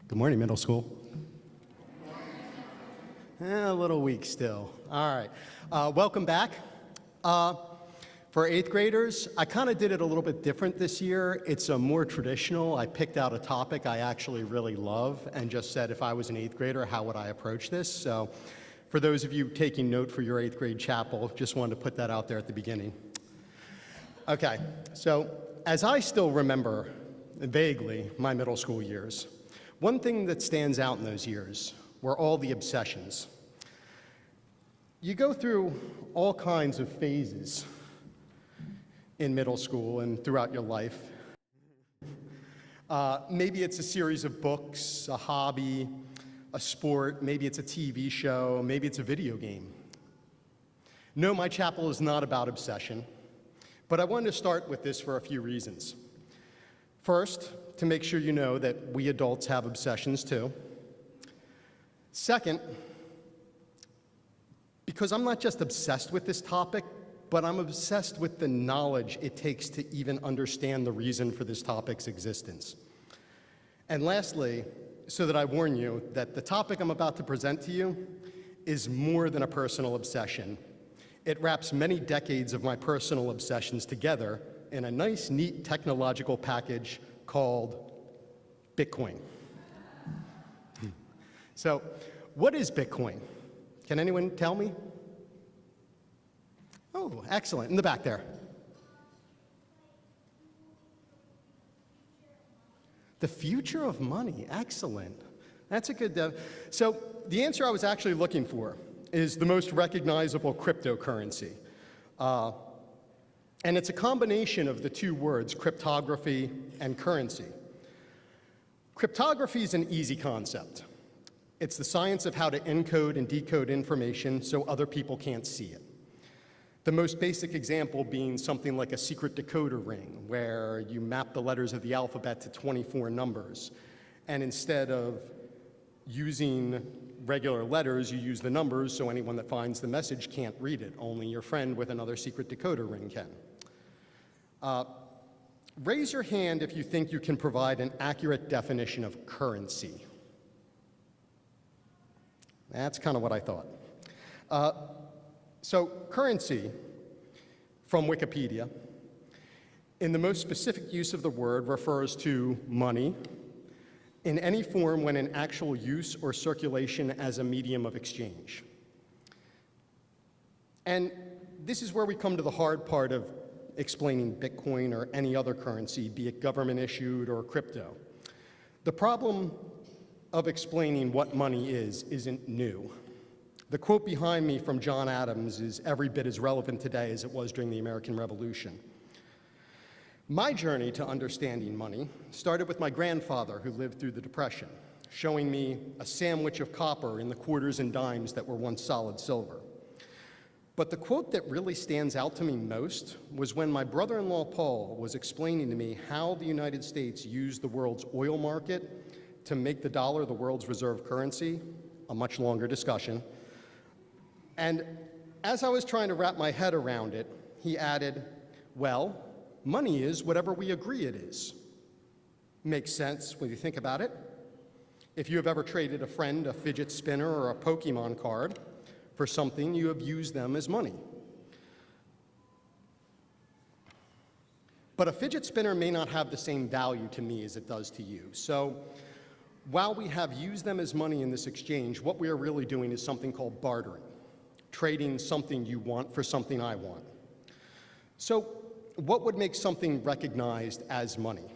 Good morning, middle school. A little weak still. All right. Welcome back. For eighth graders, I kind of did it a little bit different this year. It's a more traditional. I picked out a topic I actually really love and just said if I was an eighth grader, how would I approach this? So for those of you taking note for your eighth grade chapel, just wanted to put that out there at the beginning. Okay, so as I still remember vaguely my middle school years, one thing that stands out in those years were all the obsessions. You go through all kinds of phases in middle school and throughout your life. Maybe it's a series of books, a hobby, a sport, maybe it's a TV show, maybe it's a video game. No, my chapel is not about obsession, but I wanted to start with this for a few reasons. First, to make sure you know that we adults have obsessions too. Second, because I'm not just obsessed with this topic, but I'm obsessed with the knowledge it takes to even understand the reason for this topic's existence. And lastly, so that I warn you that the topic I'm about to present to you is more than a personal obsession. It wraps many decades of my personal obsessions together in a nice, neat technological package called Bitcoin. So, what is Bitcoin? Can anyone tell me? Oh, excellent, in the back there. The future of money, excellent. That's a good, so the answer I was actually looking for is the most recognizable cryptocurrency. And it's a combination of the two words, cryptography and currency. Cryptography is an easy concept. It's the science of how to encode and decode information so other people can't see it. The most basic example being something like a secret decoder ring, where you map the letters of the alphabet to 24 numbers. And instead of using regular letters, you use the numbers so anyone that finds the message can't read it. Only your friend with another secret decoder ring can. Raise your hand if you think you can provide an accurate definition of currency. That's kind of what I thought. So currency, from Wikipedia, in the most specific use of the word, refers to money in any form when in actual use or circulation as a medium of exchange. And this is where we come to the hard part of explaining Bitcoin or any other currency, be it government issued or crypto. The problem of explaining what money is isn't new. The quote behind me from John Adams is every bit as relevant today as it was during the American Revolution. My journey to understanding money started with my grandfather who lived through the Depression, showing me a sandwich of copper in the quarters and dimes that were once solid silver. But the quote that really stands out to me most was when my brother-in-law Paul was explaining to me how the United States used the world's oil market to make the dollar the world's reserve currency, a much longer discussion. And as I was trying to wrap my head around it, he added, well, money is whatever we agree it is. Makes sense when you think about it. If you have ever traded a friend a fidget spinner or a Pokemon card for something, you have used them as money. But a fidget spinner may not have the same value to me as it does to you. So while we have used them as money in this exchange, what we are really doing is something called bartering, trading something you want for something I want. So what would make something recognized as money?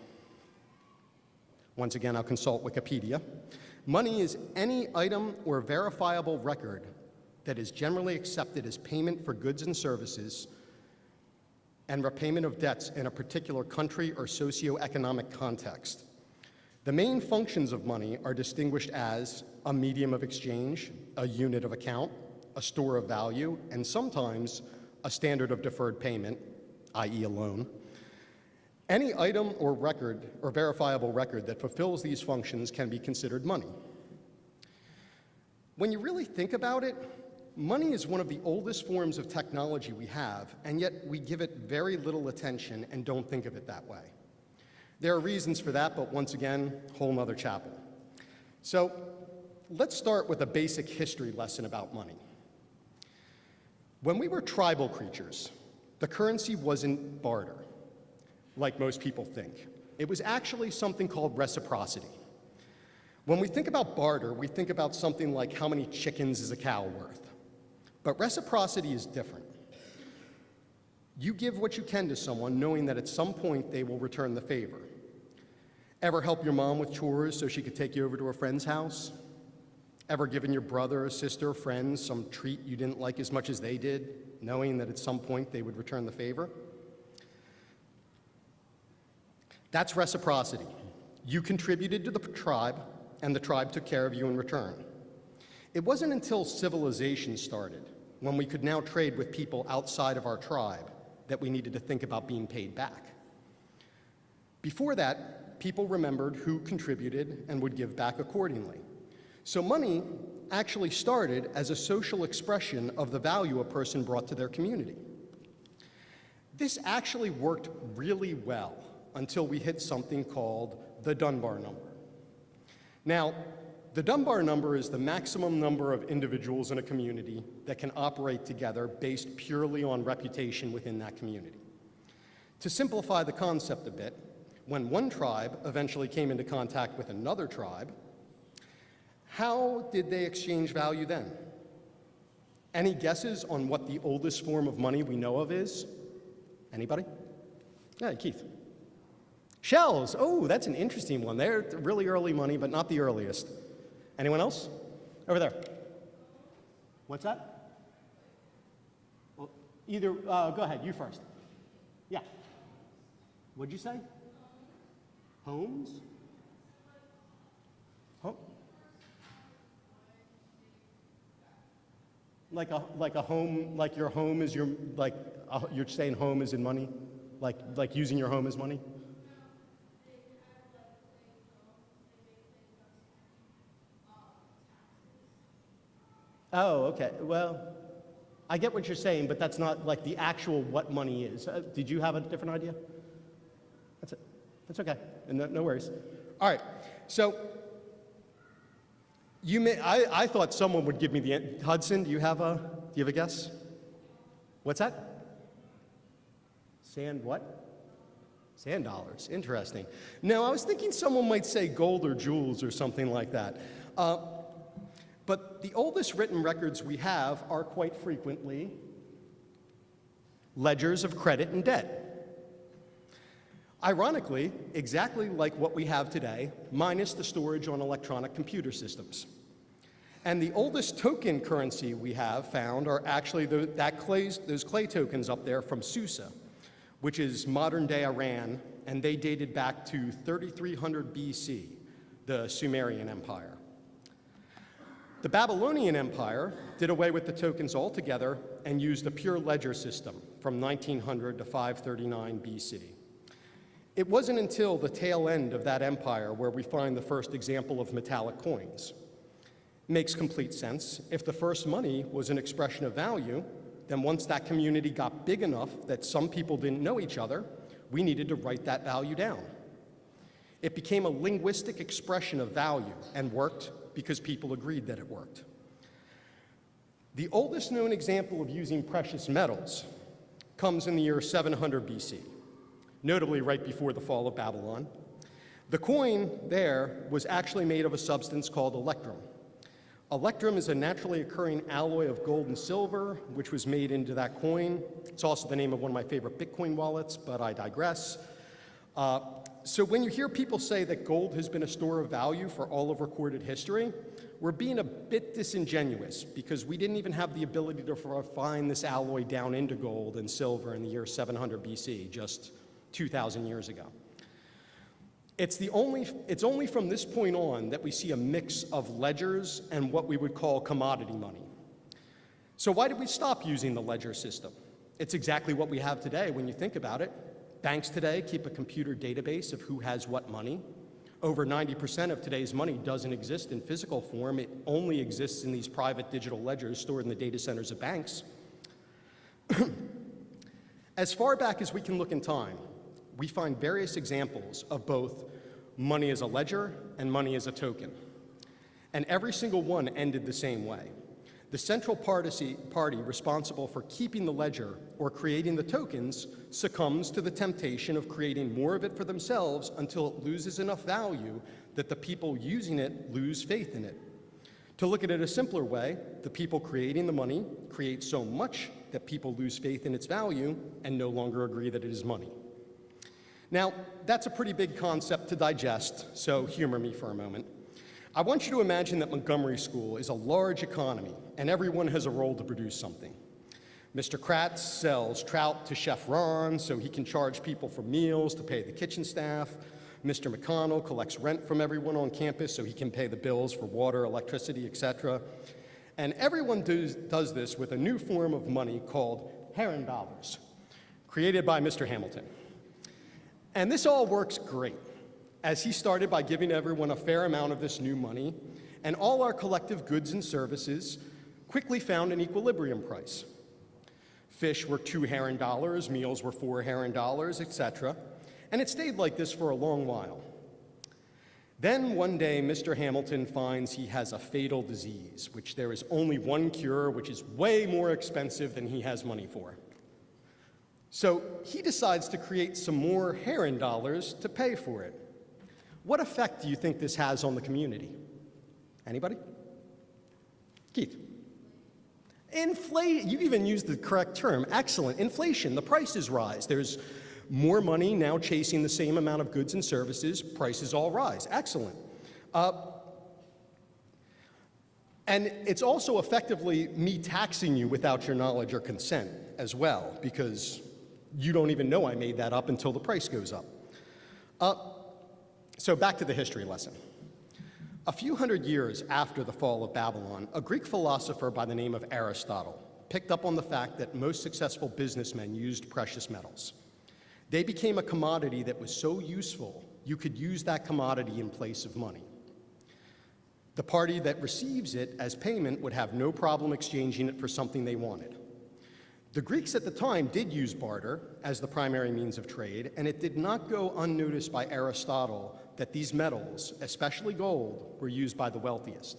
Once again, I'll consult Wikipedia. Money is any item or verifiable record that is generally accepted as payment for goods and services and repayment of debts in a particular country or socioeconomic context. The main functions of money are distinguished as a medium of exchange, a unit of account, a store of value, and sometimes a standard of deferred payment, i.e. a loan. Any item or record or verifiable record that fulfills these functions can be considered money. When you really think about it, money is one of the oldest forms of technology we have, and yet we give it very little attention and don't think of it that way. There are reasons for that, but once again, whole nother chapel. So let's start with a basic history lesson about money. When we were tribal creatures, the currency wasn't barter, like most people think. It was actually something called reciprocity. When we think about barter, we think about something like how many chickens is a cow worth. But reciprocity is different. You give what you can to someone knowing that at some point they will return the favor. Ever help your mom with chores so she could take you over to a friend's house? Ever given your brother or sister or friend some treat you didn't like as much as they did, knowing that at some point they would return the favor? That's reciprocity. You contributed to the tribe, and the tribe took care of you in return. It wasn't until civilization started, when we could now trade with people outside of our tribe, that we needed to think about being paid back. Before that, people remembered who contributed and would give back accordingly. So money actually started as a social expression of the value a person brought to their community. This actually worked really well until we hit something called the Dunbar number. Now, the Dunbar number is the maximum number of individuals in a community that can operate together based purely on reputation within that community. To simplify the concept a bit, when one tribe eventually came into contact with another tribe, how did they exchange value then? Any guesses on what the oldest form of money we know of is? Anybody? Yeah, Keith. Shells. Oh, that's an interesting one. They're really early money, but not the earliest. Anyone else? Over there. What's that? Well, go ahead, you first. Yeah. What'd you say? Homes? Home? Like a home, like your home is your, you're saying home is in money? Like using your home as money? Oh, okay. Well, I get what you're saying, but that's not like the actual what money is. Did you have a different idea? That's it. That's okay. No worries. All right. So I thought someone would give me the Hudson. Do you have a guess? What's that? Sand what? Sand dollars. Interesting. No, I was thinking someone might say gold or jewels or something like that. But the oldest written records we have are quite frequently ledgers of credit and debt. Ironically, exactly like what we have today, minus the storage on electronic computer systems. And the oldest token currency we have found are actually those clay tokens up there from Susa, which is modern-day Iran, and they dated back to 3300 BC, the Sumerian Empire. The Babylonian Empire did away with the tokens altogether and used a pure ledger system from 1900 to 539 BC. It wasn't until the tail end of that empire where we find the first example of metallic coins. Makes complete sense. If the first money was an expression of value, then once that community got big enough that some people didn't know each other, we needed to write that value down. It became a linguistic expression of value and worked because people agreed that it worked. The oldest known example of using precious metals comes in the year 700 BC, notably right before the fall of Babylon. The coin there was actually made of a substance called electrum. Electrum is a naturally occurring alloy of gold and silver, which was made into that coin. It's also the name of one of my favorite Bitcoin wallets, but I digress. So when you hear people say that gold has been a store of value for all of recorded history, we're being a bit disingenuous because we didn't even have the ability to refine this alloy down into gold and silver in the year 700 BC, just 2,000 years ago. It's only from this point on that we see a mix of ledgers and what we would call commodity money. So why did we stop using the ledger system? It's exactly what we have today when you think about it. Banks today keep a computer database of who has what money. Over 90% of today's money doesn't exist in physical form. It only exists in these private digital ledgers stored in the data centers of banks. As far back as we can look in time, we find various examples of both money as a ledger and money as a token. and every single one ended the same way. The central party responsible for keeping the ledger or creating the tokens succumbs to the temptation of creating more of it for themselves until it loses enough value that the people using it lose faith in it. To look at it a simpler way, the people creating the money create so much that people lose faith in its value and no longer agree that it is money. Now, that's a pretty big concept to digest, so humor me for a moment. I want you to imagine that Montgomery School is a large economy, and everyone has a role to produce something. Mr. Kratz sells trout to Chef Ron so he can charge people for meals to pay the kitchen staff. Mr. McConnell collects rent from everyone on campus so he can pay the bills for water, electricity, etc. And everyone does this with a new form of money called Heron dollars, created by Mr. Hamilton. And this all works great, as he started by giving everyone a fair amount of this new money, and all our collective goods and services quickly found an equilibrium price. Fish were 2 Heron dollars, meals were 4 Heron dollars, etc. And it stayed like this for a long while. Then one day, Mr. Hamilton finds he has a fatal disease, which there is only one cure, which is way more expensive than he has money for. So he decides to create some more Heron dollars to pay for it. What effect do you think this has on the community? Anybody? Keith? You even used the correct term. Excellent. Inflation. The prices rise. There's more money now chasing the same amount of goods and services. Prices all rise. Excellent. And it's also effectively me taxing you without your knowledge or consent as well, because you don't even know I made that up until the price goes up. So back to the history lesson. A few hundred years after the fall of Babylon, a Greek philosopher by the name of Aristotle picked up on the fact that most successful businessmen used precious metals. They became a commodity that was so useful, you could use that commodity in place of money. The party that receives it as payment would have no problem exchanging it for something they wanted. The Greeks at the time did use barter as the primary means of trade, and it did not go unnoticed by Aristotle that these metals, especially gold, were used by the wealthiest.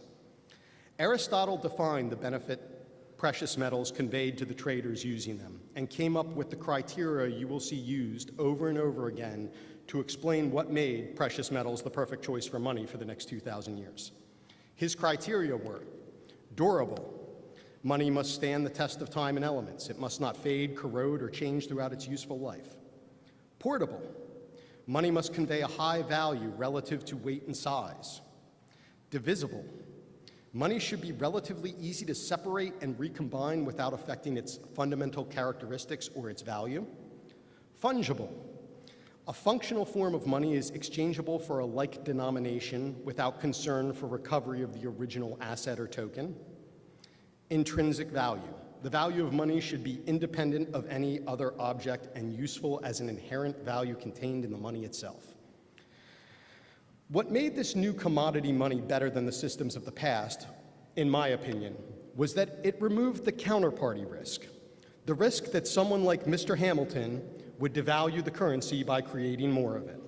Aristotle defined the benefit precious metals conveyed to the traders using them, and came up with the criteria you will see used over and over again to explain what made precious metals the perfect choice for money for the next 2,000 years. His criteria were: durable. Money must stand the test of time and elements. It must not fade, corrode, or change throughout its useful life. Portable. Money must convey a high value relative to weight and size. Divisible. Money should be relatively easy to separate and recombine without affecting its fundamental characteristics or its value. Fungible. A functional form of money is exchangeable for a like denomination without concern for recovery of the original asset or token. Intrinsic value. The value of money should be independent of any other object and useful as an inherent value contained in the money itself. What made this new commodity money better than the systems of the past, in my opinion, was that it removed the counterparty risk. The risk that someone like Mr. Hamilton would devalue the currency by creating more of it.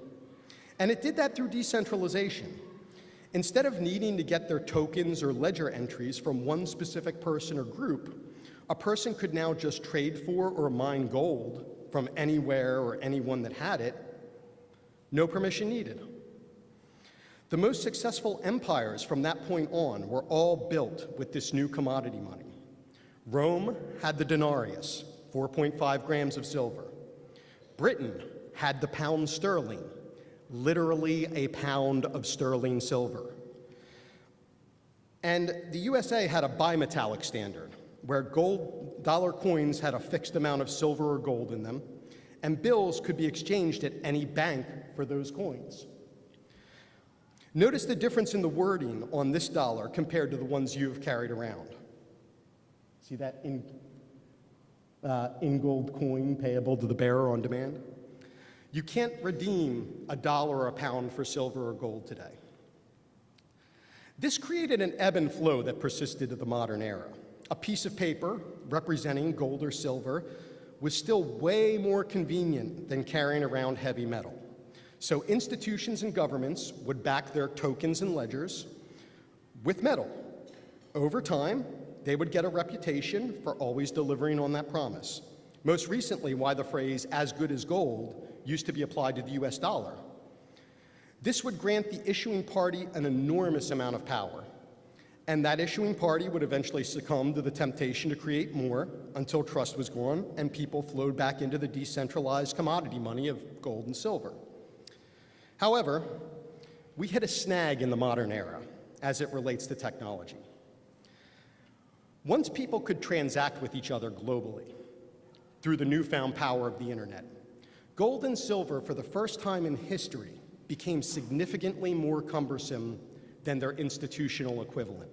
And it did that through decentralization. Instead of needing to get their tokens or ledger entries from one specific person or group, a person could now just trade for or mine gold from anywhere or anyone that had it, no permission needed. The most successful empires from that point on were all built with this new commodity money. Rome had the denarius, 4.5 grams of silver. Britain had the pound sterling, literally a pound of sterling silver. And the USA had a bimetallic standard, where dollar coins had a fixed amount of silver or gold in them, and bills could be exchanged at any bank for those coins. Notice the difference in the wording on this dollar compared to the ones you've carried around. See that in gold coin payable to the bearer on demand? You can't redeem a dollar or a pound for silver or gold today. This created an ebb and flow that persisted to the modern era. A piece of paper representing gold or silver was still way more convenient than carrying around heavy metal. So institutions and governments would back their tokens and ledgers with metal. Over time, they would get a reputation for always delivering on that promise. Most recently, why the phrase "as good as gold" used to be applied to the US dollar. This would grant the issuing party an enormous amount of power, and that issuing party would eventually succumb to the temptation to create more until trust was gone and people flowed back into the decentralized commodity money of gold and silver. However, we hit a snag in the modern era as it relates to technology. Once people could transact with each other globally through the newfound power of the internet, gold and silver for the first time in history became significantly more cumbersome than their institutional equivalent.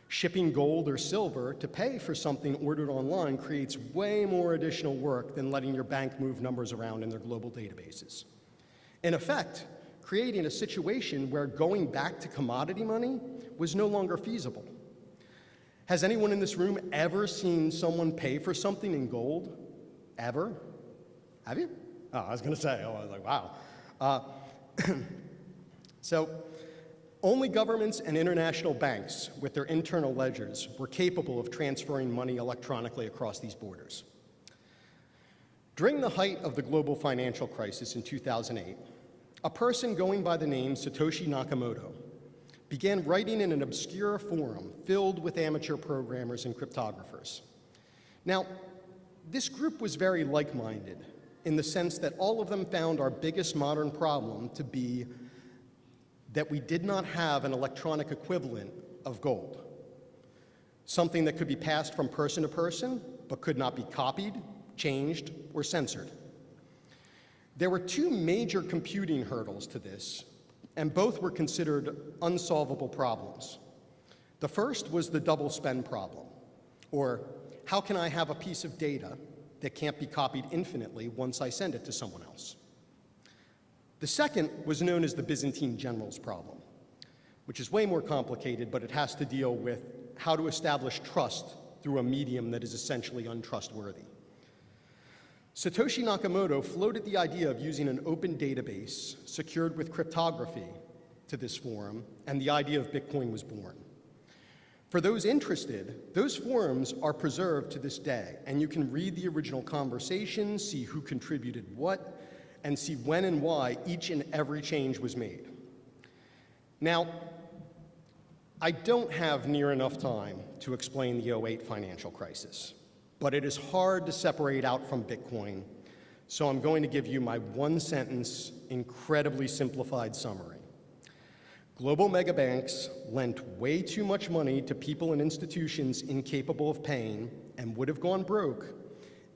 Shipping gold or silver to pay for something ordered online creates way more additional work than letting your bank move numbers around in their global databases. In effect, creating a situation where going back to commodity money was no longer feasible. Has anyone in this room ever seen someone pay for something in gold? Ever? Have you? Oh, I was gonna say, I was like, wow. So, only governments and international banks with their internal ledgers were capable of transferring money electronically across these borders. During the height of the global financial crisis in 2008, a person going by the name Satoshi Nakamoto began writing in an obscure forum filled with amateur programmers and cryptographers. Now, this group was very like-minded in the sense that all of them found our biggest modern problem to be that we did not have an electronic equivalent of gold, something that could be passed from person to person, but could not be copied, changed, or censored. There were two major computing hurdles to this, and both were considered unsolvable problems. The first was the double spend problem, or how can I have a piece of data that can't be copied infinitely once I send it to someone else? The second was known as the Byzantine generals problem, which is way more complicated, but it has to deal with how to establish trust through a medium that is essentially untrustworthy. Satoshi Nakamoto floated the idea of using an open database secured with cryptography to this forum, and the idea of Bitcoin was born. For those interested, those forums are preserved to this day, and you can read the original conversations, see who contributed what, and see when and why each and every change was made. Now, I don't have near enough time to explain the '08 financial crisis, but it is hard to separate out from Bitcoin, so I'm going to give you my one-sentence, incredibly simplified summary. Global megabanks lent way too much money to people and institutions incapable of paying and would have gone broke,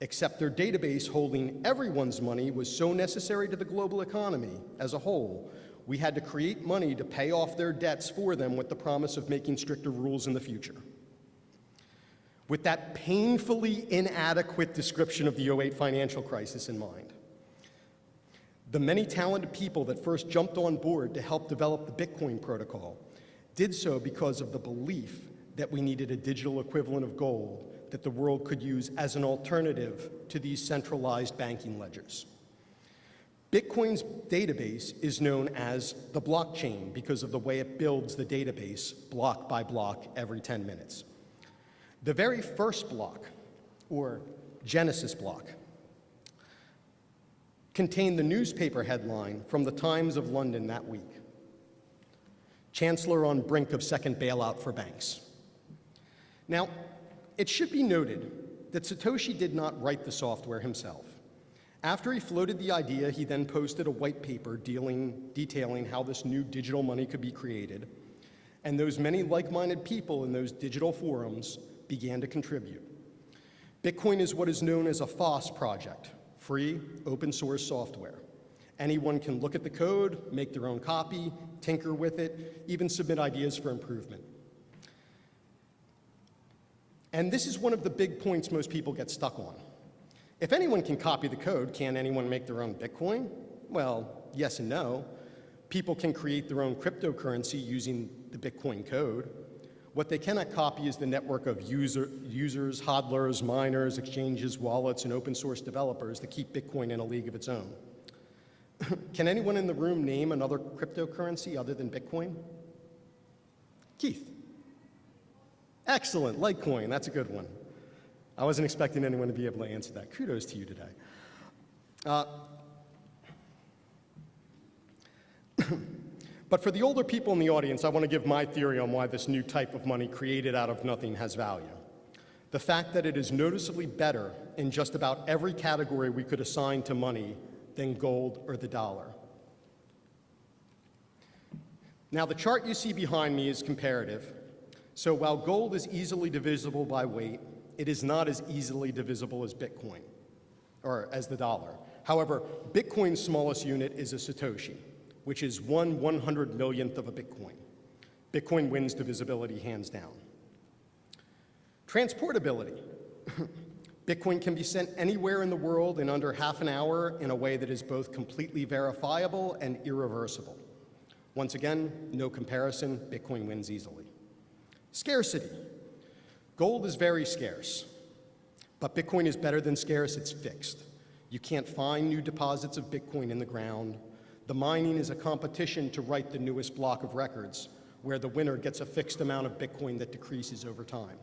except their database holding everyone's money was so necessary to the global economy as a whole, we had to create money to pay off their debts for them with the promise of making stricter rules in the future. With that painfully inadequate description of the '08 financial crisis in mind, the many talented people that first jumped on board to help develop the Bitcoin protocol did so because of the belief that we needed a digital equivalent of gold that the world could use as an alternative to these centralized banking ledgers. Bitcoin's database is known as the blockchain because of the way it builds the database block by block every 10 minutes. The very first block, or Genesis block, contained the newspaper headline from the Times of London that week: Chancellor on brink of second bailout for banks. Now, it should be noted that Satoshi did not write the software himself. After he floated the idea, he then posted a white paper detailing how this new digital money could be created, and those many like-minded people in those digital forums began to contribute. Bitcoin is what is known as a FOSS project, free, open source software. Anyone can look at the code, make their own copy, tinker with it, even submit ideas for improvement. And this is one of the big points most people get stuck on. If anyone can copy the code, can anyone make their own Bitcoin? Well, yes and no. People can create their own cryptocurrency using the Bitcoin code. What they cannot copy is the network of users, hodlers, miners, exchanges, wallets, and open source developers that keep Bitcoin in a league of its own. Can anyone in the room name another cryptocurrency other than Bitcoin? Keith. Excellent, Litecoin, that's a good one. I wasn't expecting anyone to be able to answer that. Kudos to you today. But for the older people in the audience, I want to give my theory on why this new type of money created out of nothing has value. The fact that it is noticeably better in just about every category we could assign to money than gold or the dollar. Now, the chart you see behind me is comparative. So while gold is easily divisible by weight, it is not as easily divisible as Bitcoin, or as the dollar. However, Bitcoin's smallest unit is a Satoshi, which is 1/100 millionth of a Bitcoin. Bitcoin wins divisibility hands down. Transportability. Bitcoin can be sent anywhere in the world in under half an hour in a way that is both completely verifiable and irreversible. Once again, no comparison, Bitcoin wins easily. Scarcity. Gold is very scarce, but Bitcoin is better than scarce, it's fixed. You can't find new deposits of Bitcoin in the ground. The mining is a competition to write the newest block of records, where the winner gets a fixed amount of Bitcoin that decreases over time.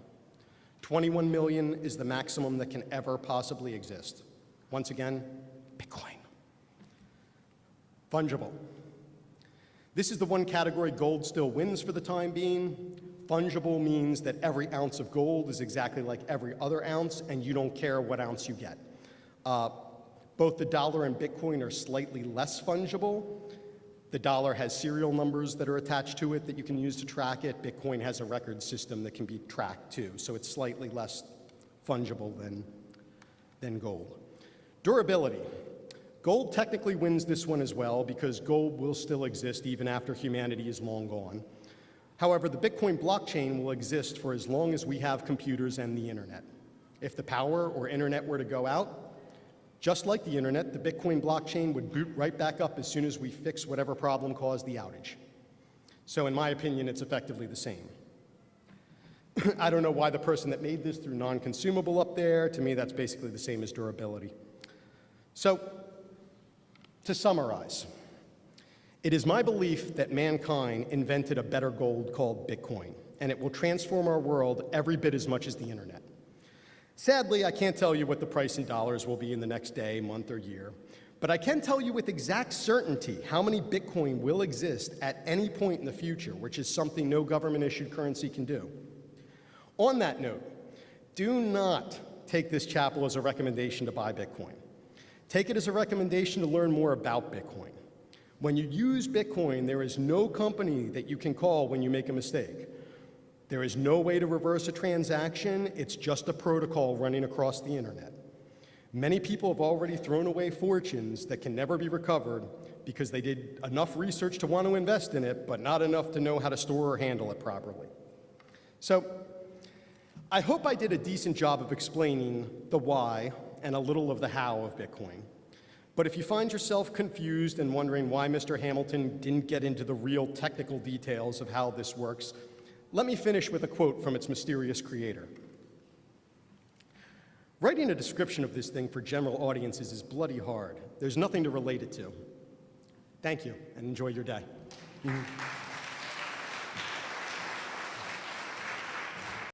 21 million is the maximum that can ever possibly exist. Once again, Bitcoin. Fungible. This is the one category gold still wins for the time being. Fungible means that every ounce of gold is exactly like every other ounce, and you don't care what ounce you get. Both the dollar and Bitcoin are slightly less fungible. The dollar has serial numbers that are attached to it that you can use to track it. Bitcoin has a record system that can be tracked too, so it's slightly less fungible than gold. Durability. Gold technically wins this one as well because gold will still exist even after humanity is long gone. However, the Bitcoin blockchain will exist for as long as we have computers and the internet. If the power or internet were to go out, just like the internet, the Bitcoin blockchain would boot right back up as soon as we fix whatever problem caused the outage. So in my opinion, it's effectively the same. I don't know why the person that made this threw non-consumable up there. To me, that's basically the same as durability. So, to summarize, it is my belief that mankind invented a better gold called Bitcoin, and it will transform our world every bit as much as the internet. Sadly, I can't tell you what the price in dollars will be in the next day, month, or year, but I can tell you with exact certainty how many Bitcoin will exist at any point in the future, which is something no government-issued currency can do. On that note, do not take this chapel as a recommendation to buy Bitcoin. Take it as a recommendation to learn more about Bitcoin. When you use Bitcoin, there is no company that you can call when you make a mistake. There is no way to reverse a transaction. It's just a protocol running across the internet. Many people have already thrown away fortunes that can never be recovered because they did enough research to want to invest in it, but not enough to know how to store or handle it properly. So, I hope I did a decent job of explaining the why and a little of the how of Bitcoin. But if you find yourself confused and wondering why Mr. Hamilton didn't get into the real technical details of how this works, let me finish with a quote from its mysterious creator. Writing a description of this thing for general audiences is bloody hard. There's nothing to relate it to. Thank you, and enjoy your day.